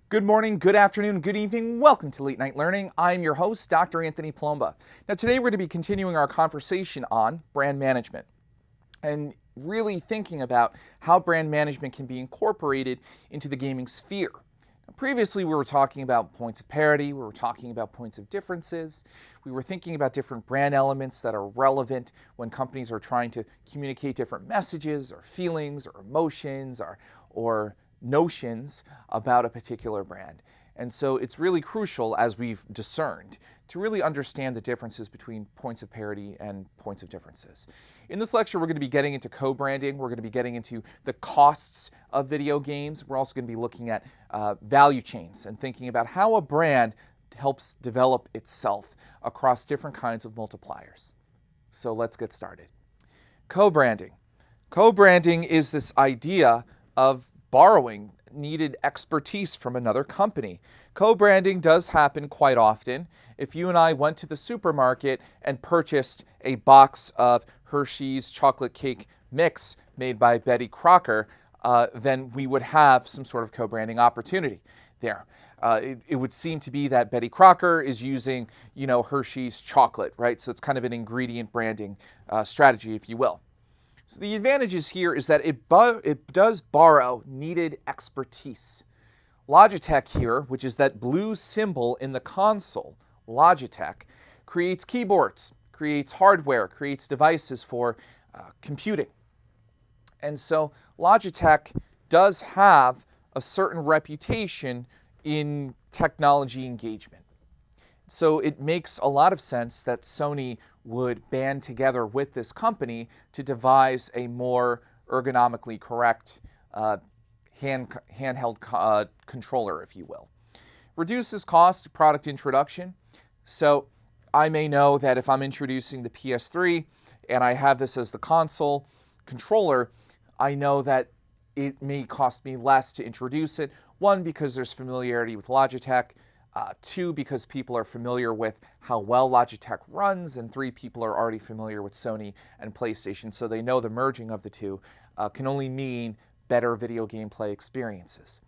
Good morning, good afternoon, good evening. Welcome to Late Night Learning. I'm your host, Dr. Anthony Palumbo. Now today we're going to be continuing our conversation on brand management and really thinking about how brand management can be incorporated into the gaming sphere. Now, previously we were talking about points of parity, we were talking about points of differences, we were thinking about different brand elements that are relevant when companies are trying to communicate different messages or feelings or emotions or notions about a particular brand. And so it's really crucial, as we've discerned, to really understand the differences between points of parity and points of differences. In this lecture, we're going to be getting into co-branding. We're going to be getting into the costs of video games. We're also going to be looking at value chains and thinking about how a brand helps develop itself across different kinds of multipliers. So let's get started. Co-branding. Co-branding is this idea of borrowing needed expertise from another company. Co-branding does happen quite often. If you and I went to the supermarket and purchased a box of Hershey's chocolate cake mix made by Betty Crocker, then we would have some sort of co-branding opportunity there. It would seem to be that Betty Crocker is using, Hershey's chocolate, right? So it's kind of an ingredient branding strategy, if you will. So the advantages here is that it does borrow needed expertise. Logitech here, which is that blue symbol in the console, Logitech, creates keyboards, creates hardware, creates devices for computing. And so Logitech does have a certain reputation in technology engagement. So it makes a lot of sense that Sony would band together with this company to devise a more ergonomically correct handheld controller, if you will. Reduces cost of product introduction. So I may know that if I'm introducing the PS3 and I have this as the console controller, I know that it may cost me less to introduce it. One, because there's familiarity with Logitech. Two, because people are familiar with how well Logitech runs, and three, people are already familiar with Sony and PlayStation, so they know the merging of the two can only mean better video gameplay experiences.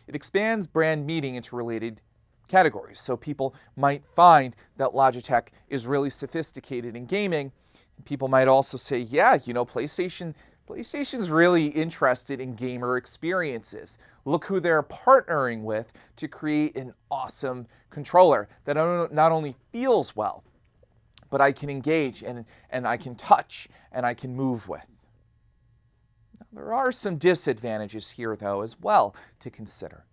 It expands brand meaning into related categories, so people might find that Logitech is really sophisticated in gaming. People might also say, yeah, PlayStation's really interested in gamer experiences. Look who they're partnering with to create an awesome controller that not only feels well, but I can engage and I can touch and I can move with. Now, there are some disadvantages here, though, as well to consider.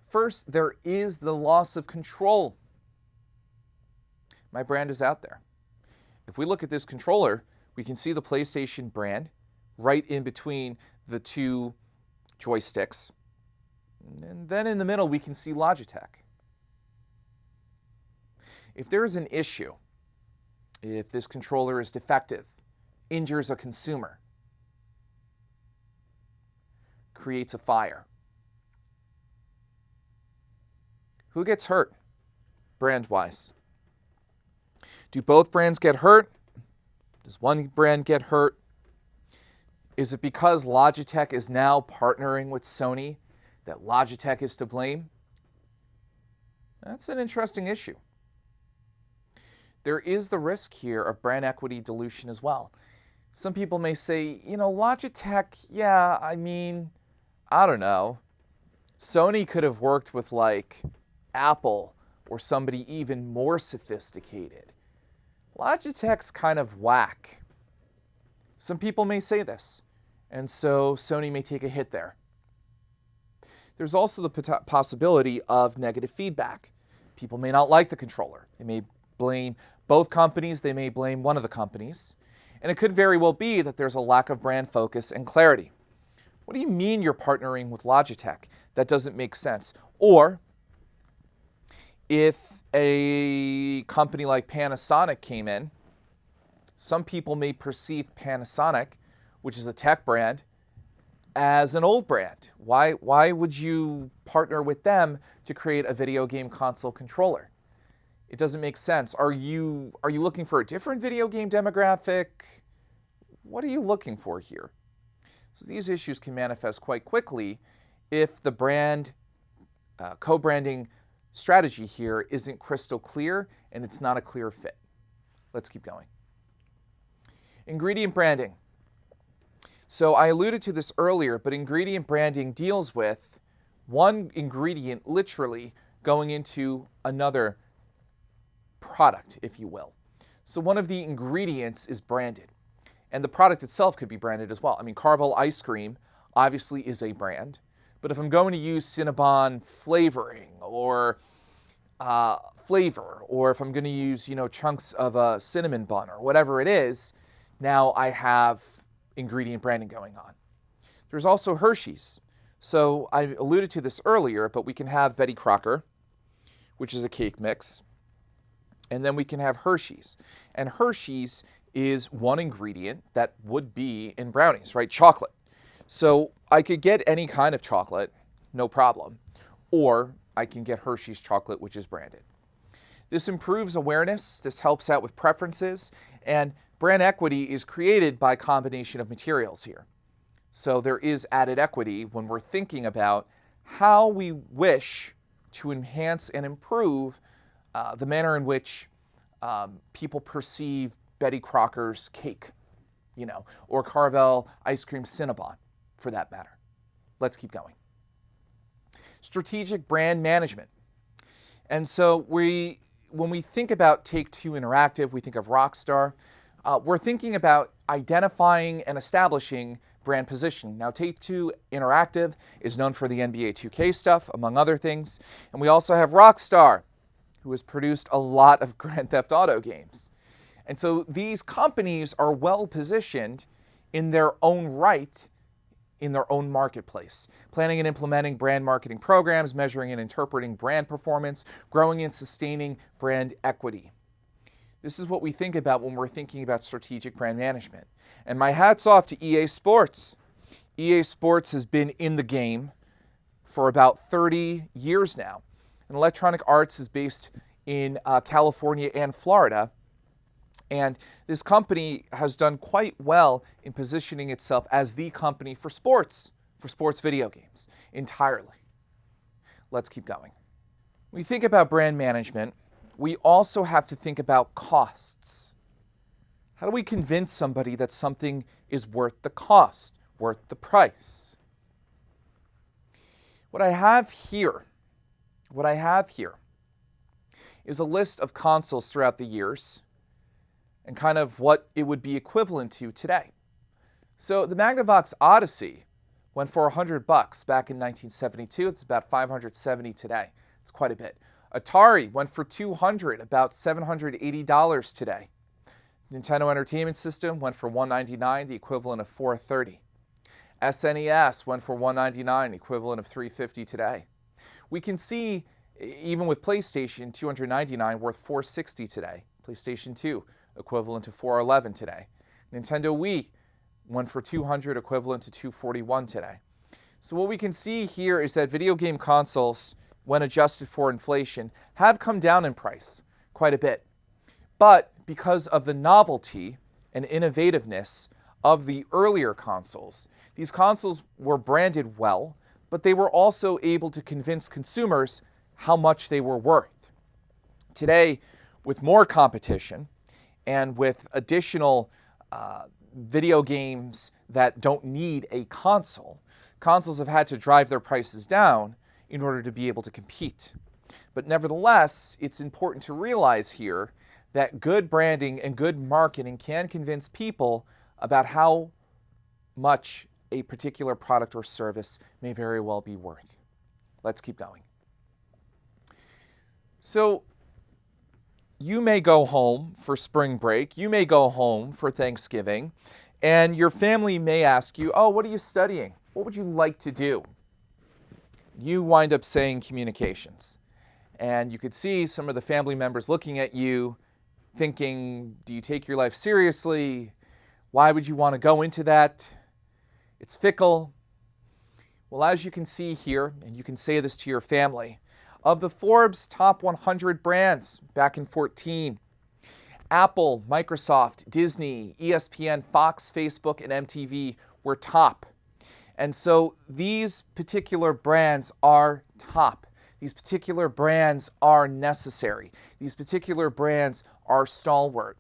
First, there is the loss of control. My brand is out there. If we look at this controller, we can see the PlayStation brand right in between the two joysticks. And then in the middle, we can see Logitech. If there's an issue, if this controller is defective, injures a consumer, creates a fire, who gets hurt brand-wise? Do both brands get hurt? Does one brand get hurt? Is it because Logitech is now partnering with Sony that Logitech is to blame? That's an interesting issue. There is the risk here of brand equity dilution as well. Some people may say, Logitech, I don't know. Sony could have worked with Apple or somebody even more sophisticated. Logitech's kind of whack. Some people may say this, and so Sony may take a hit there. There's also the possibility of negative feedback. People may not like the controller. They may blame both companies, they may blame one of the companies, and it could very well be that there's a lack of brand focus and clarity. What do you mean you're partnering with Logitech? That doesn't make sense. Or if a company like Panasonic came in, some people may perceive Panasonic, which is a tech brand, as an old brand. Why would you partner with them to create a video game console controller? It doesn't make sense. Are you looking for a different video game demographic? What are you looking for here? So these issues can manifest quite quickly if the brand co-branding strategy here isn't crystal clear and it's not a clear fit. Let's keep going. Ingredient branding. So I alluded to this earlier, but ingredient branding deals with one ingredient literally going into another product, if you will. So one of the ingredients is branded, and the product itself could be branded as well. I mean, Carvel ice cream obviously is a brand, but if I'm going to use Cinnabon flavoring or flavor, or if I'm going to use, chunks of a cinnamon bun or whatever it is, now I have ingredient branding going on. There's also Hershey's. So I alluded to this earlier, but we can have Betty Crocker, which is a cake mix, and then we can have Hershey's. And Hershey's is one ingredient that would be in brownies, right? Chocolate. So I could get any kind of chocolate, no problem, or I can get Hershey's chocolate, which is branded. This improves awareness, this helps out with preferences, and brand equity is created by a combination of materials here. So there is added equity when we're thinking about how we wish to enhance and improve the manner in which people perceive Betty Crocker's cake, or Carvel ice cream Cinnabon, for that matter. Let's keep going. Strategic brand management. And so when we think about Take-Two Interactive, we think of Rockstar. We're thinking about identifying and establishing brand positioning. Now, Take-Two Interactive is known for the NBA 2K stuff, among other things. And we also have Rockstar, who has produced a lot of Grand Theft Auto games. And so these companies are well positioned in their own right, in their own marketplace, planning and implementing brand marketing programs, measuring and interpreting brand performance, growing and sustaining brand equity. This is what we think about when we're thinking about strategic brand management. And my hat's off to EA Sports. EA Sports has been in the game for about 30 years now. And Electronic Arts is based in California and Florida. And this company has done quite well in positioning itself as the company for sports video games entirely. Let's keep going. When we think about brand management, we also have to think about costs. How do we convince somebody that something is worth the cost, worth the price? What I have here is a list of consoles throughout the years and kind of what it would be equivalent to today. So the Magnavox Odyssey went for $100 back in 1972. It's about $570 today. It's quite a bit. Atari went for $200, about $780 today. Nintendo Entertainment System went for $199, the equivalent of $430. SNES went for $199, equivalent of $350 today. We can see, even with PlayStation, $299 worth $460 today. PlayStation 2, equivalent to $411 today. Nintendo Wii went for $200, equivalent to $241 today. So what we can see here is that video game consoles, when adjusted for inflation, have come down in price quite a bit. But because of the novelty and innovativeness of the earlier consoles, these consoles were branded well, but they were also able to convince consumers how much they were worth. Today, with more competition and with additional video games that don't need a console, consoles have had to drive their prices down in order to be able to compete. But nevertheless, it's important to realize here that good branding and good marketing can convince people about how much a particular product or service may very well be worth. Let's keep going. So you may go home for spring break, you may go home for Thanksgiving, and your family may ask you, oh, what are you studying? What would you like to do? You wind up saying communications. And you could see some of the family members looking at you thinking, do you take your life seriously? Why would you want to go into that? It's fickle. Well, as you can see here, and you can say this to your family, Of the Forbes top 100 brands back in 2014, Apple, Microsoft, Disney, ESPN, Fox, Facebook, and MTV were top. And so these particular brands are top. These particular brands are necessary. These particular brands are stalwart.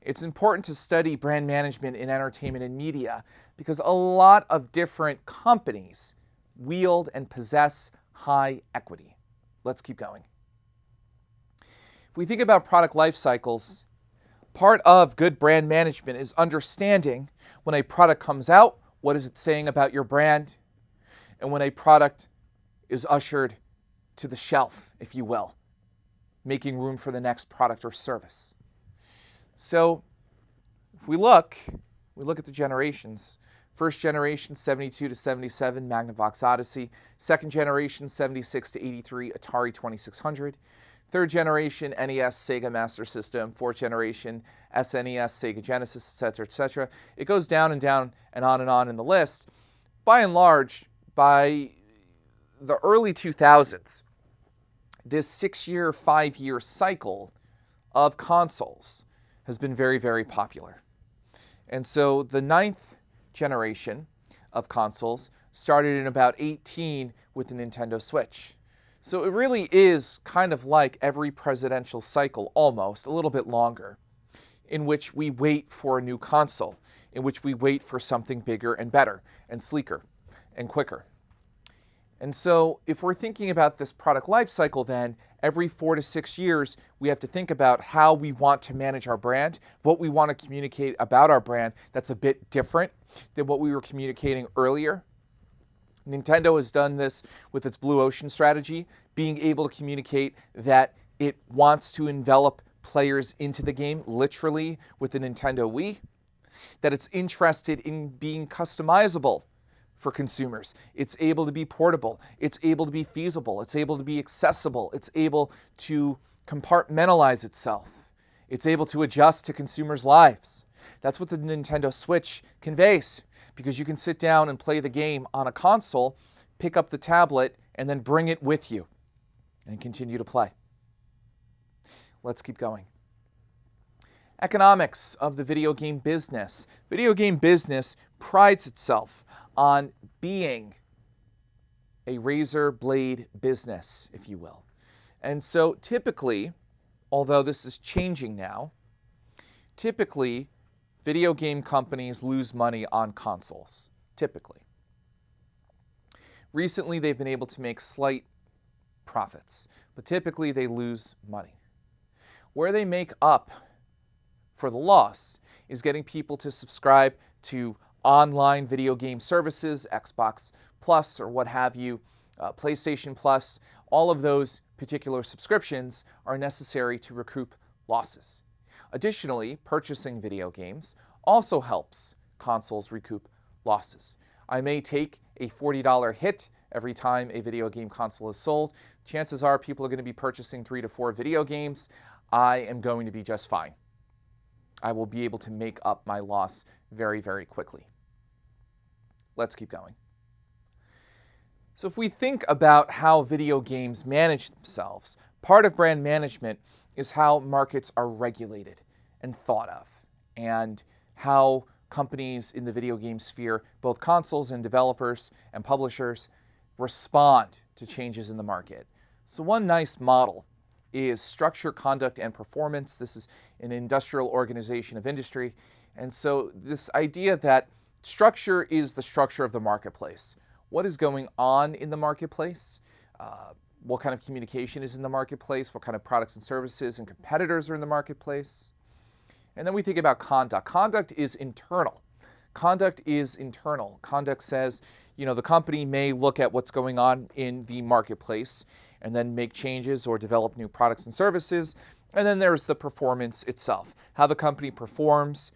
It's important to study brand management in entertainment and media because a lot of different companies wield and possess high equity. Let's keep going. If we think about product life cycles, part of good brand management is understanding when a product comes out, what is it saying about your brand, and when a product is ushered to the shelf, if you will, making room for the next product or service. So if we look at the generations. First generation, 72 to 77, Magnavox Odyssey. Second generation, 76 to 83, Atari 2600. Third generation, NES, Sega Master System. Fourth generation, SNES, Sega Genesis, etc., etc. It goes down and down and on in the list. By and large, by the early 2000s, this 6-year, 5-year cycle of consoles has been very, very popular. And so the ninth generation of consoles started in about 18 with the Nintendo Switch. So it really is kind of like every presidential cycle, almost, a little bit longer, in which we wait for a new console, in which we wait for something bigger and better and sleeker and quicker. And so if we're thinking about this product life cycle, then every 4 to 6 years, we have to think about how we want to manage our brand, what we want to communicate about our brand that's a bit different than what we were communicating earlier. Nintendo has done this with its Blue Ocean strategy, being able to communicate that it wants to envelop players into the game, literally, with the Nintendo Wii, that it's interested in being customizable for consumers. It's able to be portable. It's able to be feasible. It's able to be accessible. It's able to compartmentalize itself. It's able to adjust to consumers' lives. That's what the Nintendo Switch conveys, because you can sit down and play the game on a console, pick up the tablet, and then bring it with you and continue to play. Let's keep going. Economics of the video game business. Video game business prides itself on being a razor blade business, if you will. And so typically, although this is changing now, typically video game companies lose money on consoles, typically. Recently, they've been able to make slight profits, but typically they lose money. Where they make up for the loss is getting people to subscribe to online video game services, Xbox Plus or what have you, PlayStation Plus. All of those particular subscriptions are necessary to recoup losses. Additionally, purchasing video games also helps consoles recoup losses. I may take a $40 hit every time a video game console is sold. Chances are people are going to be purchasing 3 to 4 video games. I am going to be just fine. I will be able to make up my loss very, very quickly. Let's keep going. So if we think about how video games manage themselves, part of brand management is how markets are regulated and thought of, and how companies in the video game sphere, both consoles and developers and publishers, respond to changes in the market. So one nice model is structure, conduct, and performance. This is an industrial organization of industry. And so this idea that structure is the structure of the marketplace. What is going on in the marketplace? What kind of communication is in the marketplace? What kind of products and services and competitors are in the marketplace? And then we think about conduct. Conduct is internal. Conduct is internal. Conduct says, the company may look at what's going on in the marketplace and then make changes or develop new products and services. And then there's the performance itself. How the company performs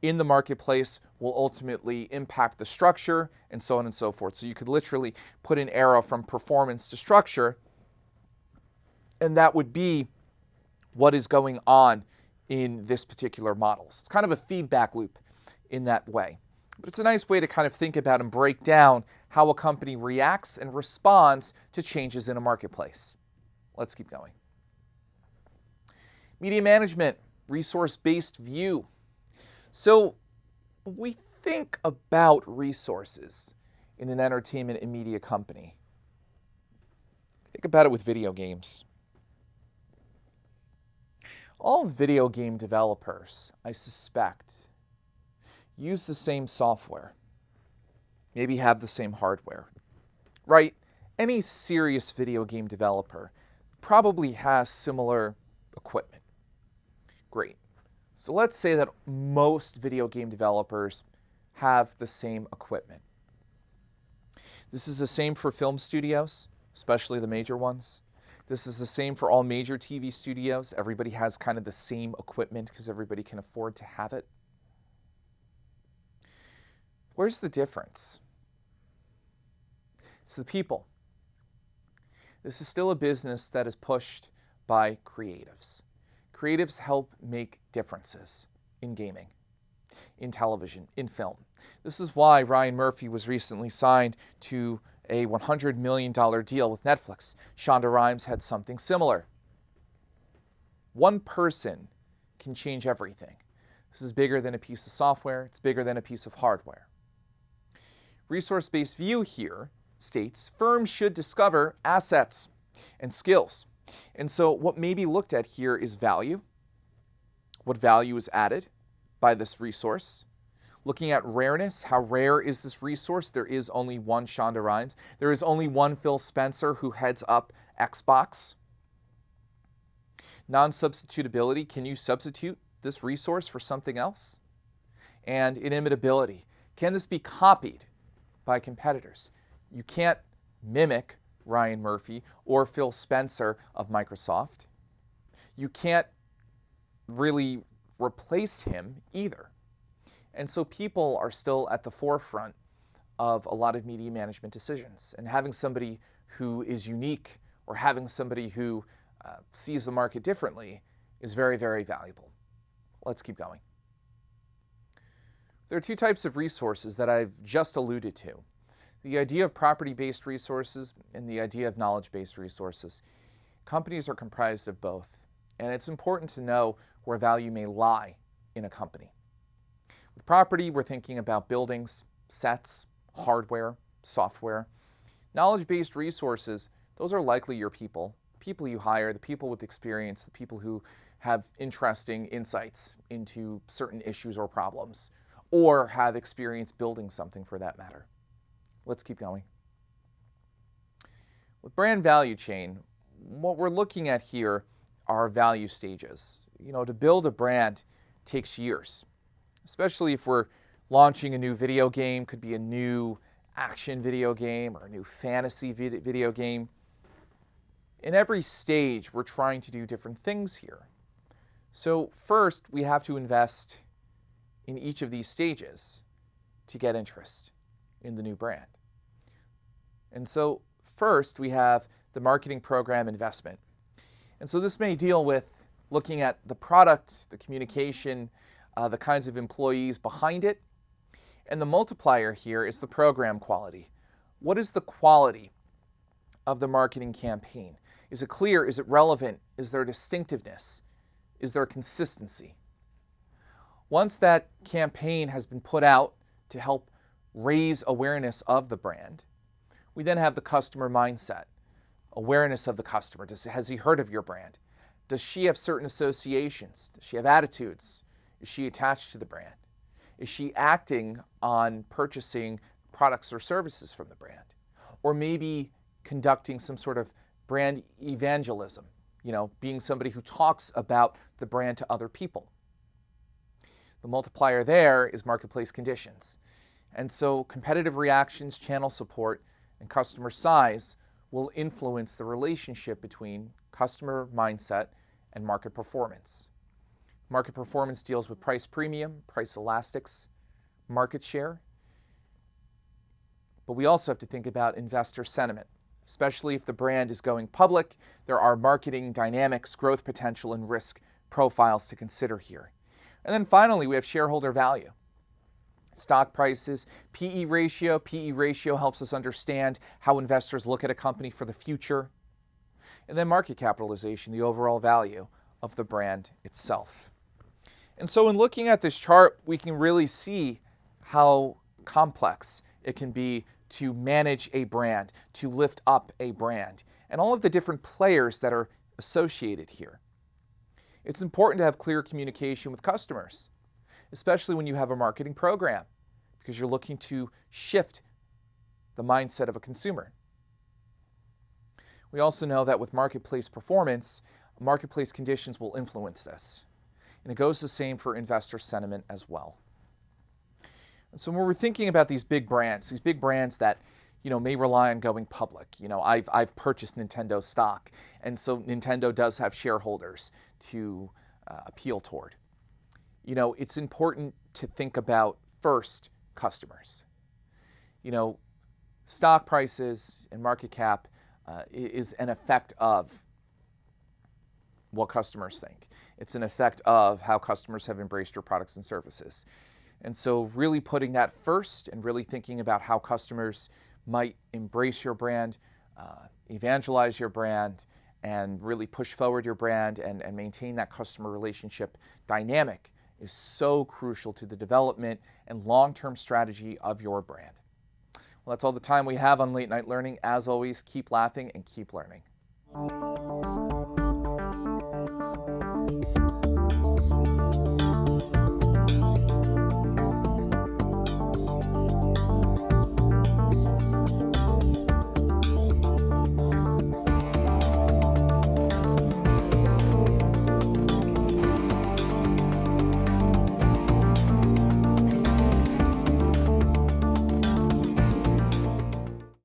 in the marketplace will ultimately impact the structure and so on and so forth. So you could literally put an arrow from performance to structure, and that would be what is going on in this particular model. So it's kind of a feedback loop in that way. But it's a nice way to kind of think about and break down how a company reacts and responds to changes in a marketplace. Let's keep going. Media management, resource-based view. So we think about resources in an entertainment and media company. Think about it with video games. All video game developers, I suspect, use the same software, maybe have the same hardware, right? Any serious video game developer probably has similar equipment. Great. So let's say that most video game developers have the same equipment. This is the same for film studios, especially the major ones. This is the same for all major TV studios. Everybody has kind of the same equipment because everybody can afford to have it. Where's the difference? It's the people. This is still a business that is pushed by creatives. Creatives help make differences in gaming, in television, in film. This is why Ryan Murphy was recently signed to a $100 million deal with Netflix. Shonda Rhimes had something similar. One person can change everything. This is bigger than a piece of software. It's bigger than a piece of hardware. Resource-based view here states firms should discover assets and skills. And so what may be looked at here is value. What value is added by this resource? Looking at rareness, how rare is this resource? There is only one Shonda Rhimes. There is only one Phil Spencer who heads up Xbox. Non-substitutability, can you substitute this resource for something else? And inimitability, can this be copied by competitors? You can't mimic Ryan Murphy or Phil Spencer of Microsoft. You can't really replace him either. And so people are still at the forefront of a lot of media management decisions. And having somebody who is unique or having somebody who sees the market differently is very, very valuable. Let's keep going. There are two types of resources that I've just alluded to. The idea of property-based resources and the idea of knowledge-based resources. Companies are comprised of both. And it's important to know where value may lie in a company. With property, we're thinking about buildings, sets, hardware, software. Knowledge-based resources, those are likely your people, people you hire, the people with experience, the people who have interesting insights into certain issues or problems, or have experience building something for that matter. Let's keep going. With brand value chain, what we're looking at here are value stages. To build a brand takes years, especially if we're launching a new video game, could be a new action video game or a new fantasy video game. In every stage, we're trying to do different things here. So first, we have to invest in each of these stages to get interest in the new brand. And so first, we have the marketing program investment. And so this may deal with looking at the product, the communication, the kinds of employees behind it. And the multiplier here is the program quality. What is the quality of the marketing campaign? Is it clear? Is it relevant? Is there distinctiveness? Is there consistency? Once that campaign has been put out to help raise awareness of the brand, we then have the customer mindset, awareness of the customer. Has he heard of your brand? Does she have certain associations? Does she have attitudes? Is she attached to the brand? Is she acting on purchasing products or services from the brand? Or maybe conducting some sort of brand evangelism, being somebody who talks about the brand to other people. The multiplier there is marketplace conditions. And so competitive reactions, channel support, and customer size will influence the relationship between customer mindset and market performance. Market performance deals with price premium, price elastics, market share. But we also have to think about investor sentiment, especially if the brand is going public. There are marketing dynamics, growth potential, and risk profiles to consider here. And then finally, we have shareholder value. Stock prices, PE ratio. PE ratio helps us understand how investors look at a company for the future. And then market capitalization, the overall value of the brand itself. And so in looking at this chart, we can really see how complex it can be to manage a brand, to lift up a brand, and all of the different players that are associated here. It's important to have clear communication with customers, especially when you have a marketing program, because you're looking to shift the mindset of a consumer. We also know that with marketplace performance, marketplace conditions will influence this. And it goes the same for investor sentiment as well. And so when we're thinking about these big brands that may rely on going public. I've purchased Nintendo stock, and so Nintendo does have shareholders to appeal toward. It's important to think about first customers. Stock prices and market cap is an effect of what customers think. It's an effect of how customers have embraced your products and services. And so really putting that first and really thinking about how customers might embrace your brand, evangelize your brand, and really push forward your brand and maintain that customer relationship dynamic is so crucial to the development and long-term strategy of your brand. Well, that's all the time we have on Late Night Learning. As always, keep laughing and keep learning.